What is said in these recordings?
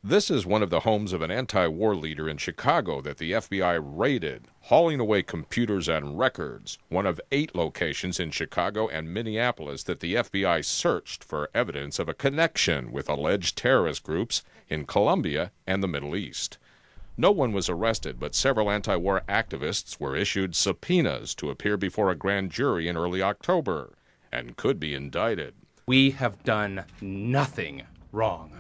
This is one of the homes of an anti-war leader in Chicago that the FBI raided, hauling away computers and records, one of 8 locations in Chicago and Minneapolis that the FBI searched for evidence of a connection with alleged terrorist groups in Colombia and the Middle East. No one was arrested, but several anti-war activists were issued subpoenas to appear before a grand jury in early October and could be indicted. We have done nothing wrong.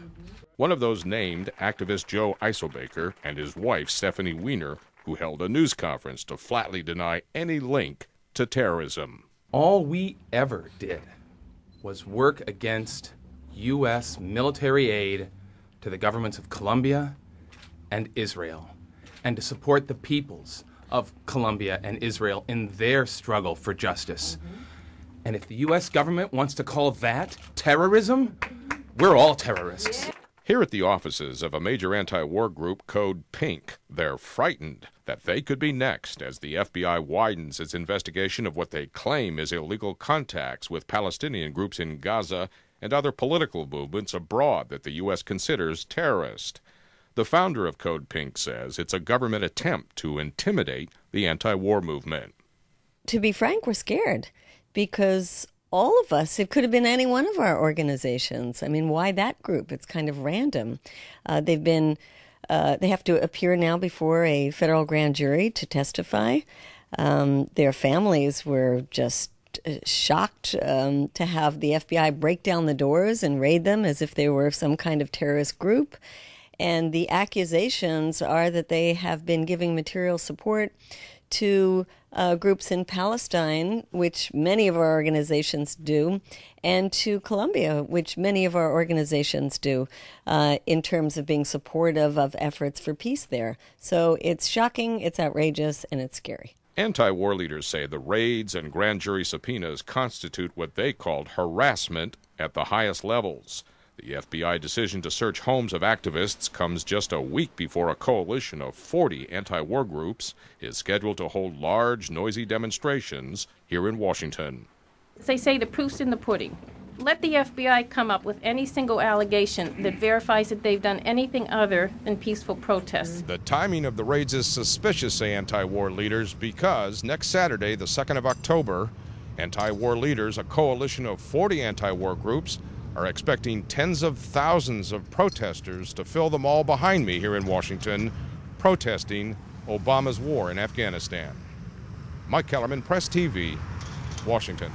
One of those named, activist Joe Eiselbaker, and his wife Stephanie Weiner, who held a news conference to flatly deny any link to terrorism. All we ever did was work against U.S. military aid to the governments of Colombia and Israel, and to support the peoples of Colombia and Israel in their struggle for justice. And if the U.S. government wants to call that terrorism, we're all terrorists. Here at the offices of a major anti-war group, Code Pink, they're frightened that they could be next as the FBI widens its investigation of what they claim is illegal contacts with Palestinian groups in Gaza and other political movements abroad that the U.S. considers terrorist. The founder of Code Pink says it's a government attempt to intimidate the anti-war movement. To be frank, we're scared because all of us, it could have been any one of our organizations. I mean, why that group? It's kind of random. They have to appear now before a federal grand jury to testify. Their families were just shocked to have the FBI break down the doors and raid them as if they were some kind of terrorist group. And the accusations are that they have been giving material support to groups in Palestine, which many of our organizations do, and to Colombia, which many of our organizations do, in terms of being supportive of efforts for peace there. So it's shocking, it's outrageous, and it's scary. Anti-war leaders say the raids and grand jury subpoenas constitute what they called harassment at the highest levels. The FBI decision to search homes of activists comes just a week before a coalition of 40 anti-war groups is scheduled to hold large, noisy demonstrations here in Washington. They say the proof's in the pudding. Let the FBI come up with any single allegation that verifies that they've done anything other than peaceful protests. The timing of the raids is suspicious, say anti-war leaders, because next Saturday, the 2nd of October, anti-war leaders, a coalition of 40 anti-war groups, are expecting tens of thousands of protesters to fill the mall behind me here in Washington, protesting Obama's war in Afghanistan. Mike Kellerman, Press TV, Washington.